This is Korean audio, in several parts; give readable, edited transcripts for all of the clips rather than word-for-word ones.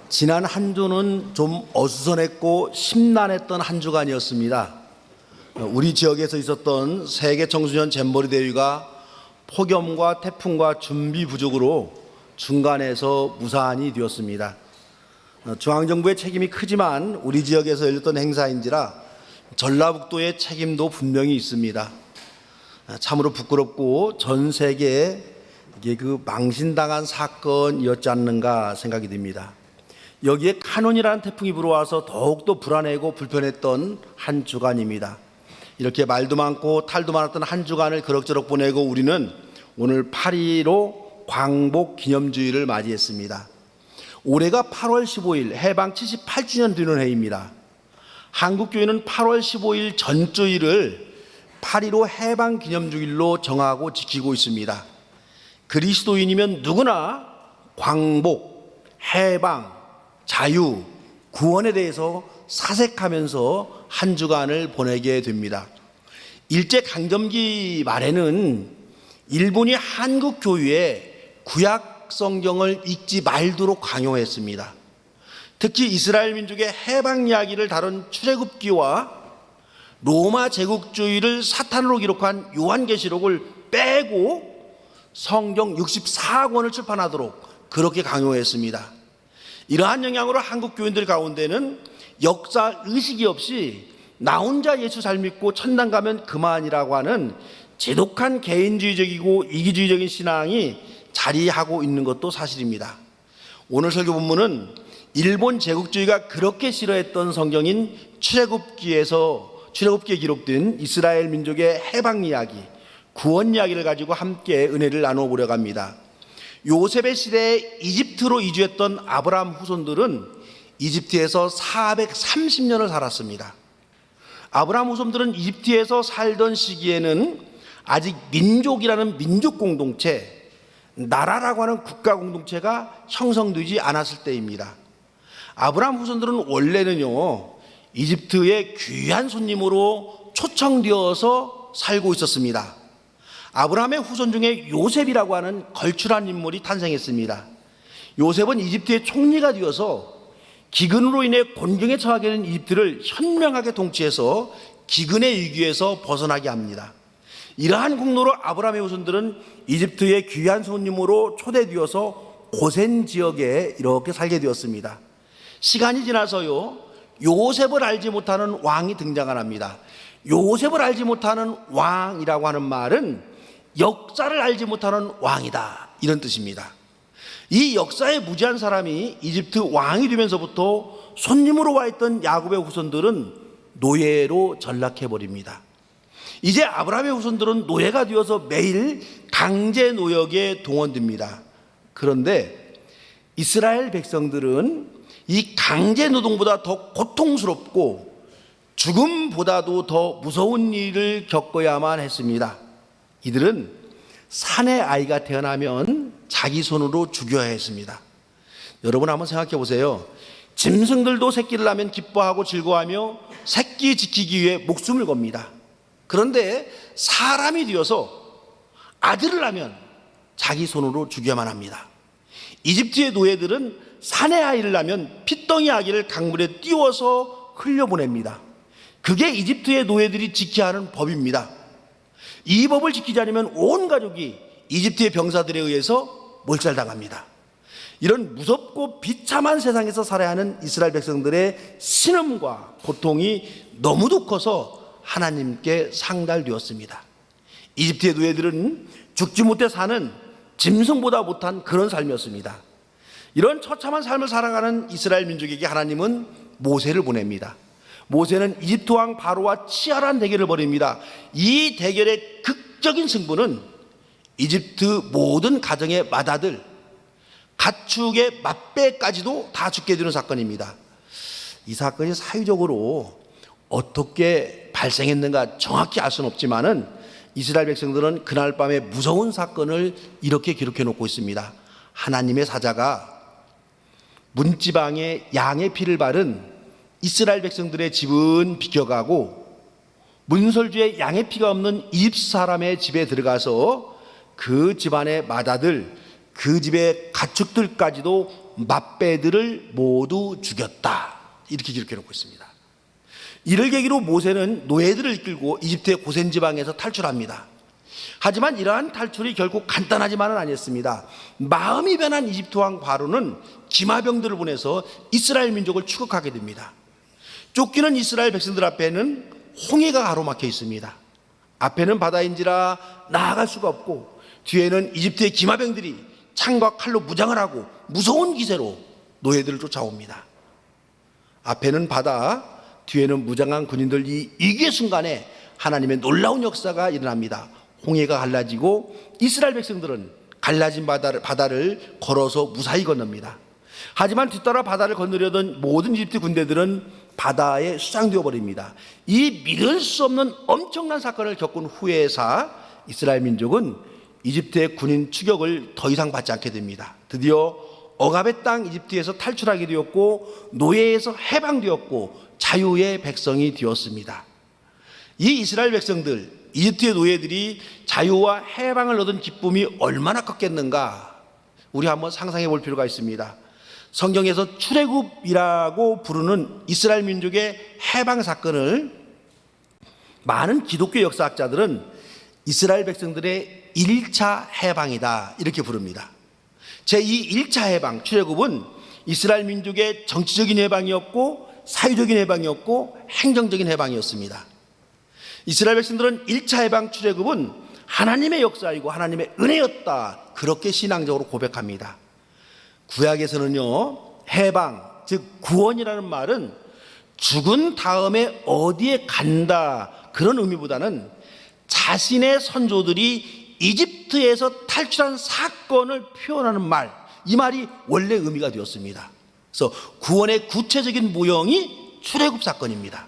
지난 한 주는 좀 어수선했고 심란했던 한 주간이었습니다. 우리 지역에서 있었던 세계 청소년 잼버리 대회가 폭염과 태풍과 준비 부족으로 중간에서 무산이 되었습니다. 중앙정부의 책임이 크지만 우리 지역에서 열렸던 행사인지라 전라북도의 책임도 분명히 있습니다. 참으로 부끄럽고 전 세계에 이게 망신당한 사건이었지 않는가 생각이 듭니다. 여기에 카눈이라는 태풍이 불어와서 더욱더 불안해고 불편했던 한 주간입니다. 이렇게 말도 많고 탈도 많았던 한 주간을 그럭저럭 보내고 우리는 오늘 8.15 광복 기념주의를 맞이했습니다. 올해가 8월 15일 해방 78주년 되는 해입니다. 한국교회는 8월 15일 전주일을 8.15 해방 기념주일로 정하고 지키고 있습니다. 그리스도인이면 누구나 광복, 해방, 자유, 구원에 대해서 사색하면서 한 주간을 보내게 됩니다. 일제강점기 말에는 일본이 한국 교회에 구약 성경을 읽지 말도록 강요했습니다. 특히 이스라엘 민족의 해방 이야기를 다룬 출애굽기와 로마 제국주의를 사탄으로 기록한 요한계시록을 빼고 성경 64권을 출판하도록 그렇게 강요했습니다. 이러한 영향으로 한국 교인들 가운데는 역사 의식이 없이 나 혼자 예수 잘 믿고 천당 가면 그만이라고 하는 지독한 개인주의적이고 이기주의적인 신앙이 자리하고 있는 것도 사실입니다. 오늘 설교 본문은 일본 제국주의가 그렇게 싫어했던 성경인 출애굽기에 기록된 이스라엘 민족의 해방 이야기, 구원 이야기를 가지고 함께 은혜를 나눠보려고 합니다. 요셉의 시대에 이집트로 이주했던 아브라함 후손들은 이집트에서 430년을 살았습니다. 아브라함 후손들은 이집트에서 살던 시기에는 아직 민족이라는 민족 공동체, 나라라고 하는 국가 공동체가 형성되지 않았을 때입니다. 아브라함 후손들은 원래는요, 이집트의 귀한 손님으로 초청되어서 살고 있었습니다. 아브라함의 후손 중에 요셉이라고 하는 걸출한 인물이 탄생했습니다. 요셉은 이집트의 총리가 되어서 기근으로 인해 곤경에 처하게 된 이집트를 현명하게 통치해서 기근의 위기에서 벗어나게 합니다. 이러한 공로로 아브라함의 후손들은 이집트의 귀한 손님으로 초대되어서 고센 지역에 이렇게 살게 되었습니다. 시간이 지나서요, 요셉을 알지 못하는 왕이 등장합니다. 요셉을 알지 못하는 왕이라고 하는 말은 역사를 알지 못하는 왕이다, 이런 뜻입니다. 이 역사에 무지한 사람이 이집트 왕이 되면서부터 손님으로 와 있던 야곱의 후손들은 노예로 전락해버립니다. 이제 아브라함의 후손들은 노예가 되어서 매일 강제 노역에 동원됩니다. 그런데 이스라엘 백성들은 이 강제 노동보다 더 고통스럽고 죽음보다도 더 무서운 일을 겪어야만 했습니다. 이들은 사내 아이가 태어나면 자기 손으로 죽여야 했습니다. 여러분 한번 생각해 보세요. 짐승들도 새끼를 낳으면 기뻐하고 즐거워하며 새끼 지키기 위해 목숨을 겁니다. 그런데 사람이 되어서 아들을 낳으면 자기 손으로 죽여야만 합니다. 이집트의 노예들은 사내 아이를 낳으면 핏덩이 아기를 강물에 띄워서 흘려보냅니다. 그게 이집트의 노예들이 지켜야 하는 법입니다. 이 법을 지키지 않으면 온 가족이 이집트의 병사들에 의해서 몰살당합니다. 이런 무섭고 비참한 세상에서 살아야 하는 이스라엘 백성들의 신음과 고통이 너무도 커서 하나님께 상달되었습니다. 이집트의 노예들은 죽지 못해 사는 짐승보다 못한 그런 삶이었습니다. 이런 처참한 삶을 살아가는 이스라엘 민족에게 하나님은 모세를 보냅니다. 모세는 이집트 왕 바로와 치열한 대결을 벌입니다. 이 대결의 극적인 승부는 이집트 모든 가정의 맏아들, 가축의 맏배까지도 다 죽게 되는 사건입니다. 이 사건이 사회적으로 어떻게 발생했는가 정확히 알 수는 없지만은 이스라엘 백성들은 그날 밤에 무서운 사건을 이렇게 기록해 놓고 있습니다. 하나님의 사자가 문지방에 양의 피를 바른 이스라엘 백성들의 집은 비켜가고 문설주에 양의 피가 없는 이집트 사람의 집에 들어가서 그 집안의 맏아들, 그 집의 가축들까지도 맏배들을 모두 죽였다. 이렇게 기록해 놓고 있습니다. 이를 계기로 모세는 노예들을 이끌고 이집트의 고센 지방에서 탈출합니다. 하지만 이러한 탈출이 결국 간단하지만은 아니었습니다. 마음이 변한 이집트 왕 바로는 기마병들을 보내서 이스라엘 민족을 추격하게 됩니다. 쫓기는 이스라엘 백성들 앞에는 홍해가 가로막혀 있습니다. 앞에는 바다인지라 나아갈 수가 없고 뒤에는 이집트의 기마병들이 창과 칼로 무장을 하고 무서운 기세로 노예들을 쫓아옵니다. 앞에는 바다, 뒤에는 무장한 군인들, 이 위기의 순간에 하나님의 놀라운 역사가 일어납니다. 홍해가 갈라지고 이스라엘 백성들은 갈라진 바다를 걸어서 무사히 건넙니다. 하지만 뒤따라 바다를 건너려던 모든 이집트 군대들은 바다에 수장되어 버립니다. 이 믿을 수 없는 엄청난 사건을 겪은 후에서 이스라엘 민족은 이집트의 군인 추격을 더 이상 받지 않게 됩니다. 드디어 억압의 땅 이집트에서 탈출하게 되었고 노예에서 해방되었고 자유의 백성이 되었습니다. 이 이스라엘 백성들, 이집트의 노예들이 자유와 해방을 얻은 기쁨이 얼마나 컸겠는가 우리 한번 상상해 볼 필요가 있습니다. 성경에서 출애굽이라고 부르는 이스라엘 민족의 해방 사건을 많은 기독교 역사학자들은 이스라엘 백성들의 1차 해방이다 이렇게 부릅니다. 제2 1차 해방 출애굽은 이스라엘 민족의 정치적인 해방이었고 사회적인 해방이었고 행정적인 해방이었습니다. 이스라엘 백성들은 1차 해방 출애굽은 하나님의 역사이고 하나님의 은혜였다 그렇게 신앙적으로 고백합니다. 구약에서는요 해방 즉 구원이라는 말은 죽은 다음에 어디에 간다 그런 의미보다는 자신의 선조들이 이집트에서 탈출한 사건을 표현하는 말, 이 말이 원래 의미가 되었습니다. 그래서 구원의 구체적인 모형이 출애굽 사건입니다.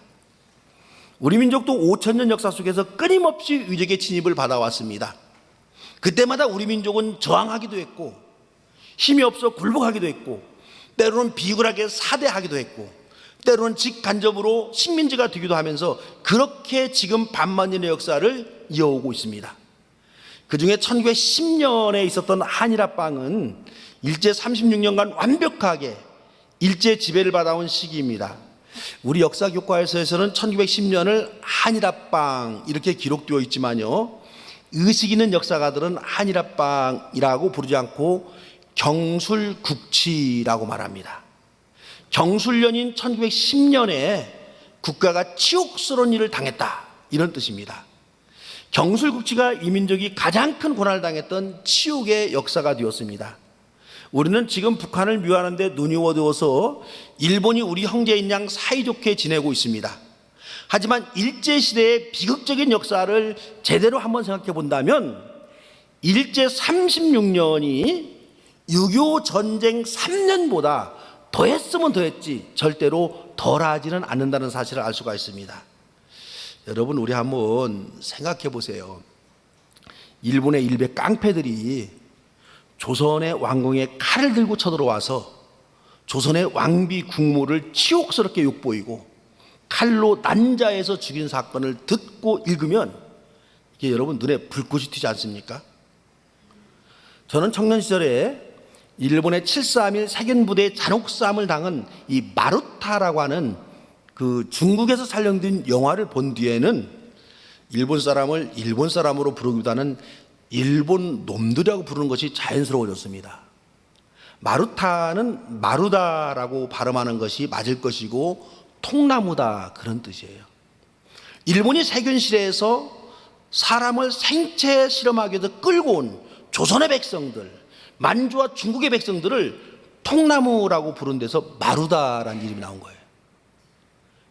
우리 민족도 5,000년 역사 속에서 끊임없이 위적의 침입을 받아왔습니다. 그때마다 우리 민족은 저항하기도 했고 힘이 없어 굴복하기도 했고 때로는 비굴하게 사대하기도 했고 때로는 직간접으로 식민지가 되기도 하면서 그렇게 지금 반만 년의 역사를 이어오고 있습니다. 그중에 1910년에 있었던 한일합방은 일제 36년간 완벽하게 일제 지배를 받아온 시기입니다. 우리 역사 교과서에서는 1910년을 한일합방 이렇게 기록되어 있지만요 의식 있는 역사가들은 한일합방이라고 부르지 않고 경술국치라고 말합니다. 경술년인 1910년에 국가가 치욕스러운 일을 당했다 이런 뜻입니다. 경술국치가 이 민족이 가장 큰 고난을 당했던 치욕의 역사가 되었습니다. 우리는 지금 북한을 묘하는 데 눈이 어두워서 일본이 우리 형제인 양 사이좋게 지내고 있습니다. 하지만 일제시대의 비극적인 역사를 제대로 한번 생각해 본다면 일제 36년이 6.25 전쟁 3년보다 더했으면 더했지 절대로 덜하지는 않는다는 사실을 알 수가 있습니다. 여러분 우리 한번 생각해 보세요. 일본의 일베 깡패들이 조선의 왕궁에 칼을 들고 쳐들어와서 조선의 왕비 국모를 치욕스럽게 욕보이고 칼로 난자해서 죽인 사건을 듣고 읽으면 이게 여러분 눈에 불꽃이 튀지 않습니까? 저는 청년 시절에 일본의 731 사견부대의 잔혹싸움을 당한 이 마루타라고 하는 그 중국에서 촬영된 영화를 본 뒤에는 일본 사람을 일본 사람으로 부르기보다는 일본 놈들이라고 부르는 것이 자연스러워졌습니다. 마루타는 마루다라고 발음하는 것이 맞을 것이고 통나무다 그런 뜻이에요. 일본이 세균실에서 사람을 생체 실험하기 위해서 끌고 온 조선의 백성들, 만주와 중국의 백성들을 통나무라고 부른 데서 마루다라는 이름이 나온 거예요.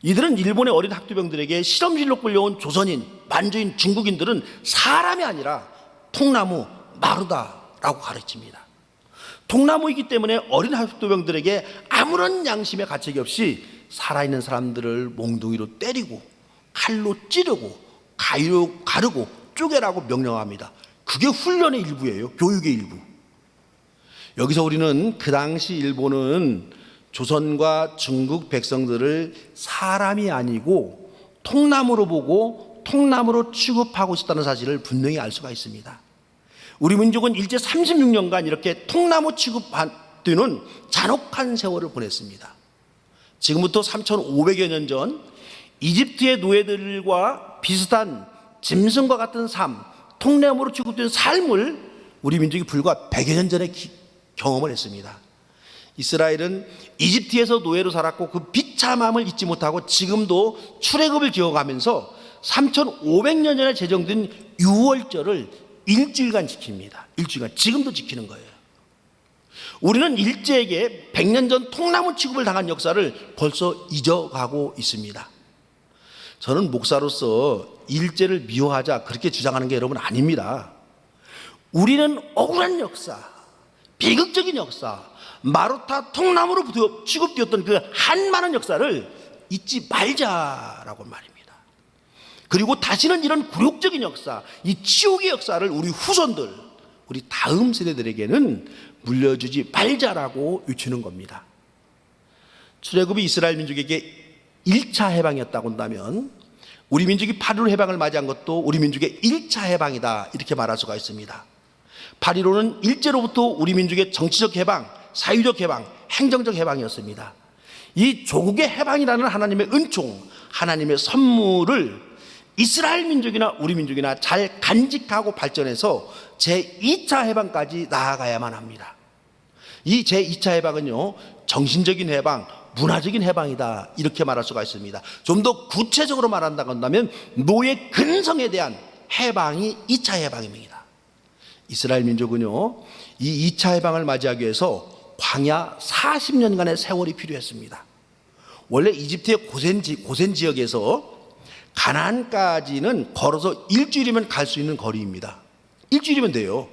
이들은 일본의 어린 학도병들에게 실험실로 끌려온 조선인, 만주인, 중국인들은 사람이 아니라 통나무, 마루다라고 가르칩니다. 통나무이기 때문에 어린 학도병들에게 아무런 양심의 가책이 없이 살아있는 사람들을 몽둥이로 때리고 칼로 찌르고 가르고 쪼개라고 명령합니다. 그게 훈련의 일부예요. 교육의 일부. 여기서 우리는 그 당시 일본은 조선과 중국 백성들을 사람이 아니고 통나무로 보고 통나무로 취급하고 있었다는 사실을 분명히 알 수가 있습니다. 우리 민족은 일제 36년간 이렇게 통나무 취급한 앞두는 잔혹한 세월을 보냈습니다. 지금부터 3,500여 년 전 이집트의 노예들과 비슷한 짐승과 같은 삶, 통념으로 취급된 삶을 우리 민족이 불과 100여 년 전에 경험을 했습니다. 이스라엘은 이집트에서 노예로 살았고 그 비참함을 잊지 못하고 지금도 출애굽을 기억하면서 3,500년 전에 제정된 유월절을 일주일간 지킵니다. 일주일간. 지금도 지키는 거예요. 우리는 일제에게 100년 전 통나무 취급을 당한 역사를 벌써 잊어가고 있습니다. 저는 목사로서 일제를 미워하자 그렇게 주장하는 게 여러분 아닙니다. 우리는 억울한 역사, 비극적인 역사, 마루타 통나무로 취급되었던 그 한많은 역사를 잊지 말자라고 말입니다. 그리고 다시는 이런 굴욕적인 역사, 이 치욕의 역사를 우리 후손들, 우리 다음 세대들에게는 물려주지 말자라고 외치는 겁니다. 출애굽이 이스라엘 민족에게 1차 해방이었다고 한다면 우리 민족이 8.15 해방을 맞이한 것도 우리 민족의 1차 해방이다 이렇게 말할 수가 있습니다. 8.15는 일제로부터 우리 민족의 정치적 해방, 사회적 해방, 행정적 해방이었습니다. 이 조국의 해방이라는 하나님의 은총, 하나님의 선물을 이스라엘 민족이나 우리 민족이나 잘 간직하고 발전해서 제2차 해방까지 나아가야만 합니다. 이 제2차 해방은요, 정신적인 해방, 문화적인 해방이다 이렇게 말할 수가 있습니다. 좀 더 구체적으로 말한다고 한다면 노예 근성에 대한 해방이 2차 해방입니다. 이스라엘 민족은요, 이 2차 해방을 맞이하기 위해서 광야 40년간의 세월이 필요했습니다. 원래 이집트의 고센 지역에서 가나안까지는 걸어서 일주일이면 갈 수 있는 거리입니다. 일주일이면 돼요.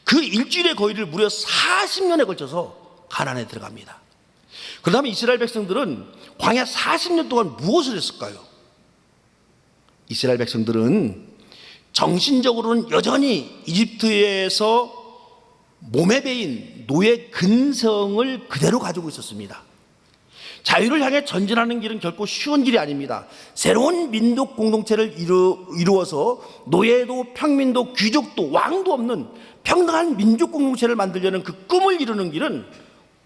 그 일주일의 거리를 무려 40년에 걸쳐서 가나안에 들어갑니다. 그 다음에 이스라엘 백성들은 광야 40년 동안 무엇을 했을까요? 이스라엘 백성들은 정신적으로는 여전히 이집트에서 몸에 배인 노예 근성을 그대로 가지고 있었습니다. 자유를 향해 전진하는 길은 결코 쉬운 길이 아닙니다. 새로운 민족 공동체를 이루어서 노예도 평민도 귀족도 왕도 없는 평등한 민족 공동체를 만들려는 그 꿈을 이루는 길은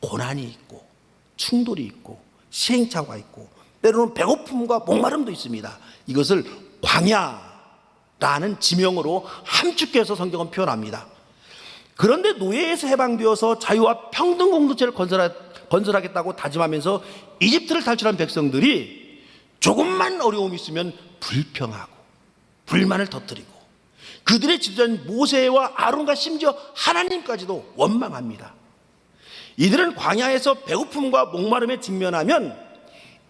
고난이 있고 충돌이 있고 시행착오가 있고 때로는 배고픔과 목마름도 있습니다. 이것을 광야라는 지명으로 함축해서 성경은 표현합니다. 그런데 노예에서 해방되어서 자유와 평등 공동체를 건설하겠다고 다짐하면서 이집트를 탈출한 백성들이 조금만 어려움이 있으면 불평하고 불만을 터뜨리고 그들의 지도자인 모세와 아론과 심지어 하나님까지도 원망합니다. 이들은 광야에서 배고픔과 목마름에 직면하면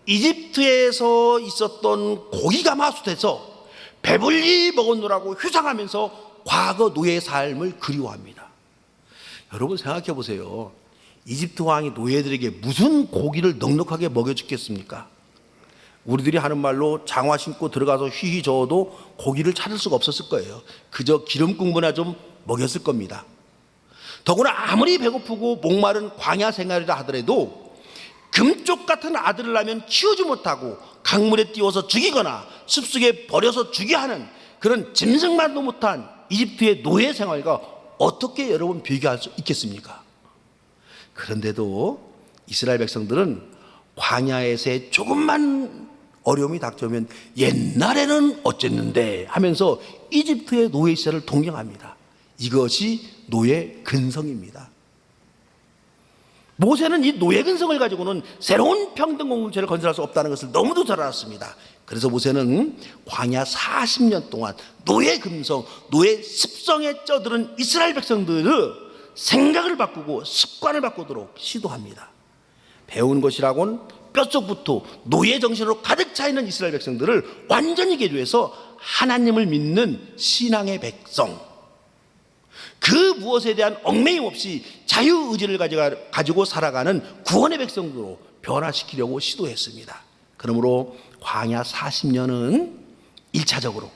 이집트에서 있었던 고기가 마수돼서 배불리 먹었노라고 휴상하면서 과거 노예의 삶을 그리워합니다. 여러분 생각해 보세요. 이집트 왕이 노예들에게 무슨 고기를 넉넉하게 먹여주겠습니까? 우리들이 하는 말로 장화 신고 들어가서 휘휘 저어도 고기를 찾을 수가 없었을 거예요. 그저 기름 국물이나 좀 먹였을 겁니다. 더구나 아무리 배고프고 목마른 광야 생활이라 하더라도 금쪽 같은 아들을 낳으면 키우지 못하고 강물에 띄워서 죽이거나 숲속에 버려서 죽게 하는 그런 짐승만도 못한 이집트의 노예 생활과 어떻게 여러분 비교할 수 있겠습니까? 그런데도 이스라엘 백성들은 광야에서의 조금만 어려움이 닥쳐오면 옛날에는 어쨌는데 하면서 이집트의 노예 시절을 동경합니다. 이것이 노예 근성입니다. 모세는 이 노예 근성을 가지고는 새로운 평등 공동체를 건설할 수 없다는 것을 너무도 잘 알았습니다. 그래서 모세는 광야 40년 동안 노예 근성, 노예 습성에 쩌들은 이스라엘 백성들의 생각을 바꾸고 습관을 바꾸도록 시도합니다. 배운 것이라곤 뼛속부터 노예 정신으로 가득 차 있는 이스라엘 백성들을 완전히 개조해서 하나님을 믿는 신앙의 백성, 그 무엇에 대한 얽매임 없이 자유의지를 가지고 살아가는 구원의 백성으로 변화시키려고 시도했습니다. 그러므로 광야 40년은 1차적으로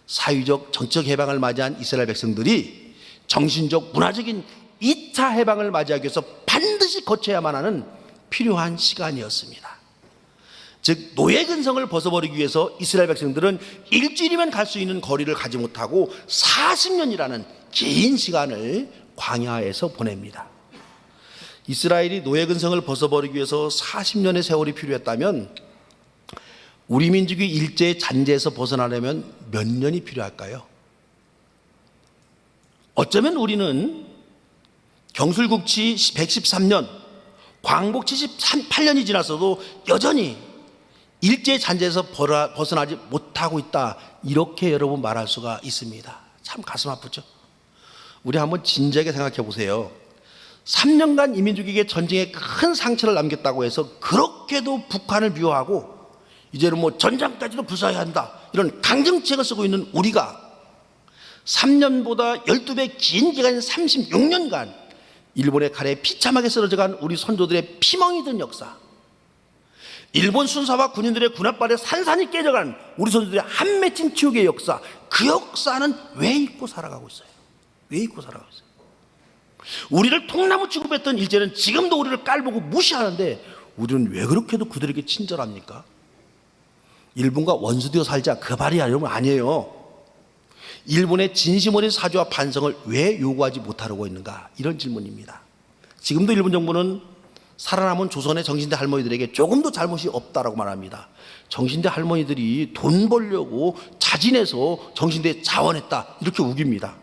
사회적 정치적 해방을 맞이한 이스라엘 백성들이 정신적 문화적인 2차 해방을 맞이하기 위해서 반드시 거쳐야만 하는 필요한 시간이었습니다. 즉 노예 근성을 벗어버리기 위해서 이스라엘 백성들은 일주일이면 갈 수 있는 거리를 가지 못하고 40년이라는 긴 시간을 광야에서 보냅니다. 이스라엘이 노예 근성을 벗어버리기 위해서 40년의 세월이 필요했다면 우리 민족이 일제의 잔재에서 벗어나려면 몇 년이 필요할까요? 어쩌면 우리는 경술국치 113년, 광복 78년이 지났어도 여전히 일제의 잔재에서 벗어나지 못하고 있다, 이렇게 여러분 말할 수가 있습니다. 참 가슴 아프죠? 우리 한번 진지하게 생각해 보세요. 3년간 이 민족에게 전쟁에 큰 상처를 남겼다고 해서 그렇게도 북한을 미워하고 이제는 뭐 전장까지도 불사해야 한다, 이런 강정책을 쓰고 있는 우리가 3년보다 12배 긴 기간인 36년간 일본의 칼에 비참하게 쓰러져간 우리 선조들의 피멍이 든 역사, 일본 순사와 군인들의 군홧발에 산산이 깨져간 우리 선조들의 한 맺힌 치욕의 역사, 그 역사는 왜 잊고 살아가고 있어요? 왜 잊고 살아가고 있어요? 우리를 통나무 취급했던 일제는 지금도 우리를 깔보고 무시하는데 우리는 왜 그렇게도 그들에게 친절합니까? 일본과 원수되어 살자, 그 말이 여러분 아니에요. 일본의 진심 어린 사죄와 반성을 왜 요구하지 못하려고 있는가, 이런 질문입니다. 지금도 일본 정부는 살아남은 조선의 정신대 할머니들에게 조금도 잘못이 없다라고 말합니다. 정신대 할머니들이 돈 벌려고 자진해서 정신대에 자원했다, 이렇게 우깁니다.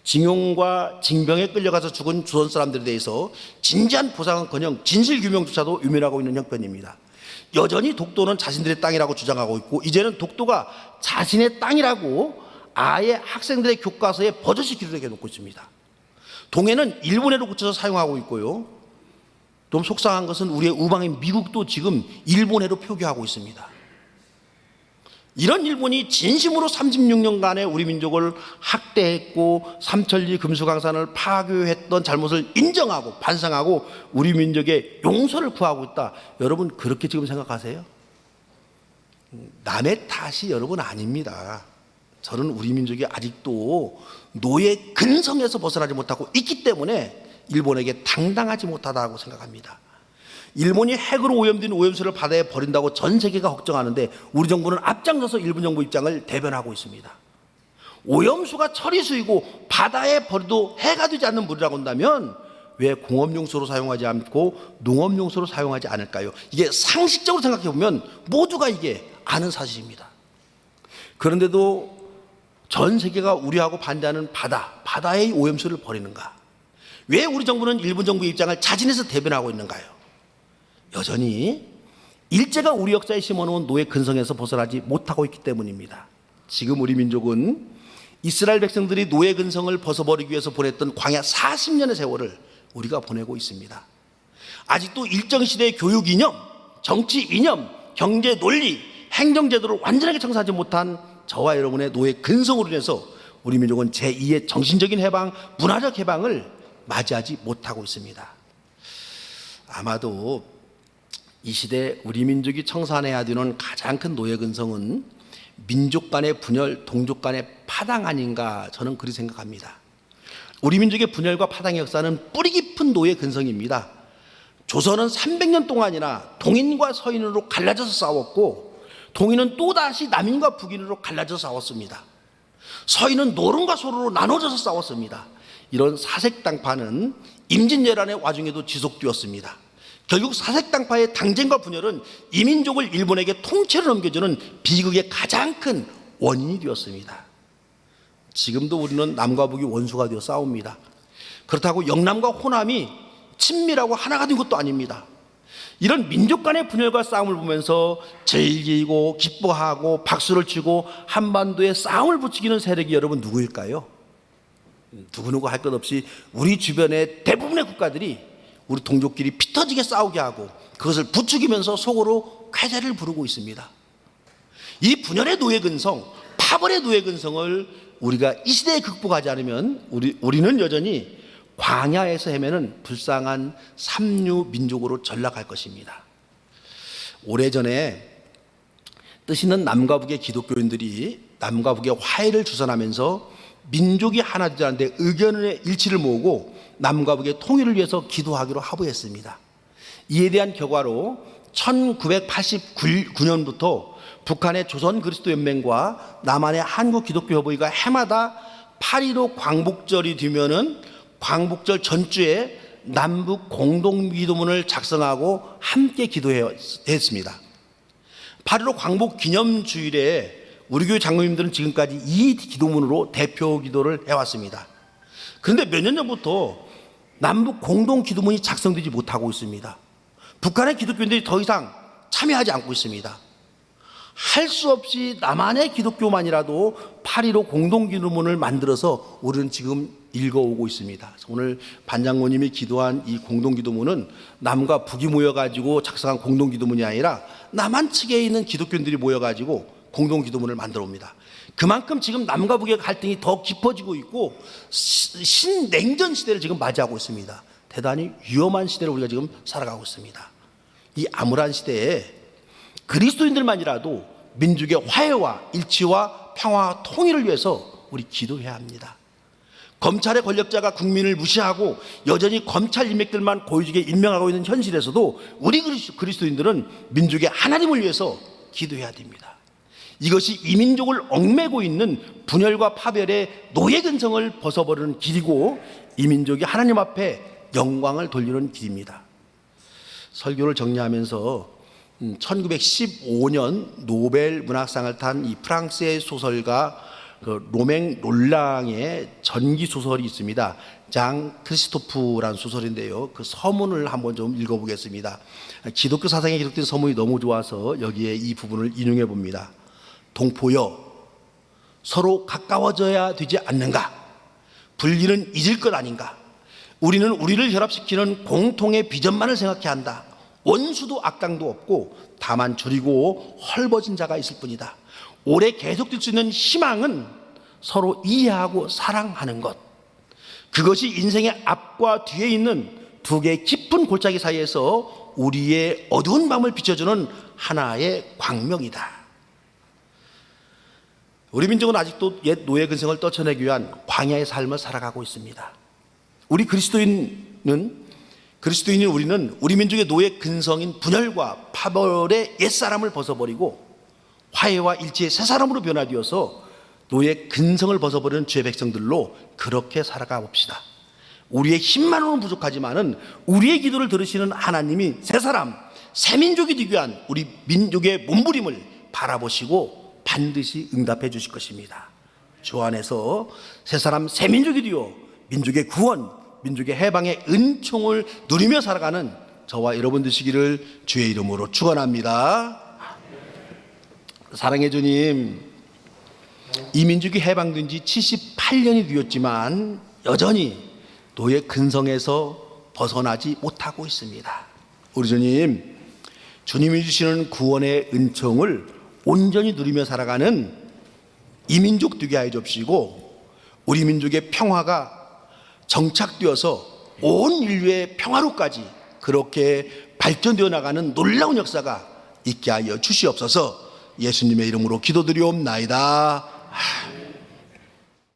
징용과 징병에 끌려가서 죽은 조선 사람들에 대해서 진지한 보상은커녕 진실규명조차도 유면하고 있는 형편입니다. 여전히 독도는 자신들의 땅이라고 주장하고 있고, 이제는 독도가 자신의 땅이라고 아예 학생들의 교과서에 버젓이 기록해 놓고 있습니다. 동해는 일본해로 고쳐서 사용하고 있고요, 좀 속상한 것은 우리의 우방인 미국도 지금 일본해로 표기하고 있습니다. 이런 일본이 진심으로 36년간의 우리 민족을 학대했고 삼천리 금수강산을 파괴했던 잘못을 인정하고 반성하고 우리 민족의 용서를 구하고 있다, 여러분 그렇게 지금 생각하세요? 남의 탓이 여러분 아닙니다. 저는 우리 민족이 아직도 노예 근성에서 벗어나지 못하고 있기 때문에 일본에게 당당하지 못하다고 생각합니다. 일본이 핵으로 오염된 오염수를 바다에 버린다고 전 세계가 걱정하는데 우리 정부는 앞장서서 일본 정부 입장을 대변하고 있습니다. 오염수가 처리수이고 바다에 버려도 해가 되지 않는 물이라고 한다면 왜 공업용수로 사용하지 않고 농업용수로 사용하지 않을까요? 이게 상식적으로 생각해 보면 모두가 이게 아는 사실입니다. 그런데도 전 세계가 우려하고 반대하는 바다의 오염수를 버리는가? 왜 우리 정부는 일본 정부의 입장을 자진해서 대변하고 있는가요? 여전히 일제가 우리 역사에 심어놓은 노예 근성에서 벗어나지 못하고 있기 때문입니다. 지금 우리 민족은 이스라엘 백성들이 노예 근성을 벗어버리기 위해서 보냈던 광야 40년의 세월을 우리가 보내고 있습니다. 아직도 일정 시대의 교육 이념, 정치 이념, 경제 논리, 행정 제도를 완전하게 청산하지 못한 저와 여러분의 노예 근성으로 인해서 우리 민족은 제2의 정신적인 해방, 문화적 해방을 맞이하지 못하고 있습니다. 아마도 이 시대 우리 민족이 청산해야 되는 가장 큰 노예 근성은 민족 간의 분열, 동족 간의 파당 아닌가, 저는 그렇게 생각합니다. 우리 민족의 분열과 파당의 역사는 뿌리 깊은 노예 근성입니다. 조선은 300년 동안이나 동인과 서인으로 갈라져서 싸웠고, 동인은 또다시 남인과 북인으로 갈라져서 싸웠습니다. 서인은 노른과 소로로 나눠져서 싸웠습니다. 이런 사색당파는 임진왜란의 와중에도 지속되었습니다. 결국 사색당파의 당쟁과 분열은 이민족을 일본에게 통째로 넘겨주는 비극의 가장 큰 원인이 되었습니다. 지금도 우리는 남과 북이 원수가 되어 싸웁니다. 그렇다고 영남과 호남이 친밀하고 하나가 된 것도 아닙니다. 이런 민족 간의 분열과 싸움을 보면서 즐기고 기뻐하고 박수를 치고 한반도에 싸움을 부추기는 세력이 여러분 누구일까요? 누구누구 할 것 없이 우리 주변의 대부분의 국가들이 우리 동족끼리 피 터지게 싸우게 하고 그것을 부추기면서 속으로 쾌재를 부르고 있습니다. 이 분열의 노예 근성, 파벌의 노예 근성을 우리가 이 시대에 극복하지 않으면 우리는 여전히 광야에서 헤매는 불쌍한 삼류 민족으로 전락할 것입니다. 오래전에 뜻 있는 남과 북의 기독교인들이 남과 북의 화해를 주선하면서 민족이 하나 되자는데 의견의 일치를 모으고 남과 북의 통일을 위해서 기도하기로 합의했습니다. 이에 대한 결과로 1989년부터 북한의 조선 그리스도 연맹과 남한의 한국 기독교 협의회가 해마다 8.15 광복절이 되면은 광복절 전주에 남북 공동 기도문을 작성하고 함께 기도했습니다. 8.15 광복 기념 주일에 우리 교회 장로님들은 지금까지 이 기도문으로 대표 기도를 해왔습니다. 그런데 몇 년 전부터 남북 공동 기도문이 작성되지 못하고 있습니다. 북한의 기독교인들이 더 이상 참여하지 않고 있습니다. 할 수 없이 남한의 기독교만이라도 8.15 공동 기도문을 만들어서 우리는 지금 읽어오고 있습니다. 오늘 반장모님이 기도한 이 공동 기도문은 남과 북이 모여가지고 작성한 공동 기도문이 아니라 남한 측에 있는 기독교인들이 모여가지고 공동 기도문을 만들어 옵니다. 그만큼 지금 남과 북의 갈등이 더 깊어지고 있고 신냉전 시대를 지금 맞이하고 있습니다. 대단히 위험한 시대를 우리가 지금 살아가고 있습니다. 이 암울한 시대에 그리스도인들만이라도 민족의 화해와 일치와 평화와 통일을 위해서 우리 기도해야 합니다. 검찰의 권력자가 국민을 무시하고 여전히 검찰 인맥들만 고위직에 임명하고 있는 현실에서도 우리 그리스도인들은 민족의 하나님을 위해서 기도해야 됩니다. 이것이 이민족을 얽매고 있는 분열과 파별의 노예 근성을 벗어버리는 길이고 이민족이 하나님 앞에 영광을 돌리는 길입니다. 설교를 정리하면서 1915년 노벨 문학상을 탄 이 프랑스의 소설가 로맹 롤랑의 전기 소설이 있습니다. 장 크리스토프라는 소설인데요. 그 서문을 한번 좀 읽어보겠습니다. 기독교 사상에 기록된 서문이 너무 좋아서 여기에 이 부분을 인용해 봅니다. 동포여, 서로 가까워져야 되지 않는가? 분리는 잊을 것 아닌가? 우리는 우리를 결합시키는 공통의 비전만을 생각해야 한다. 원수도 악당도 없고 다만 줄이고 헐벗은 자가 있을 뿐이다. 오래 계속될 수 있는 희망은 서로 이해하고 사랑하는 것. 그것이 인생의 앞과 뒤에 있는 두 개의 깊은 골짜기 사이에서 우리의 어두운 밤을 비춰주는 하나의 광명이다. 우리 민족은 아직도 옛 노예 근성을 떨쳐내기 위한 광야의 삶을 살아가고 있습니다. 우리 그리스도인인 우리는 우리 민족의 노예 근성인 분열과 파벌의 옛사람을 벗어버리고 화해와 일치의 새 사람으로 변화되어서 노예 근성을 벗어버리는 주의 백성들로 그렇게 살아가 봅시다. 우리의 힘만으로는 부족하지만은 우리의 기도를 들으시는 하나님이 새 사람, 새 민족이 되기 위한 우리 민족의 몸부림을 바라보시고 반드시 응답해 주실 것입니다. 주 안에서 새 사람, 새 민족이 되어 민족의 구원, 민족의 해방의 은총을 누리며 살아가는 저와 여러분 되시기를 주의 이름으로 축원합니다. 사랑해 주님, 이 민족이 해방된 지 78년이 되었지만 여전히 노예 근성에서 벗어나지 못하고 있습니다. 우리 주님, 주님이 주시는 구원의 은총을 온전히 누리며 살아가는 이 민족 되게 하여 주시고 우리 민족의 평화가 정착되어서 온 인류의 평화로까지 그렇게 발전되어 나가는 놀라운 역사가 있게 하여 주시옵소서. 예수님의 이름으로 기도드리옵나이다.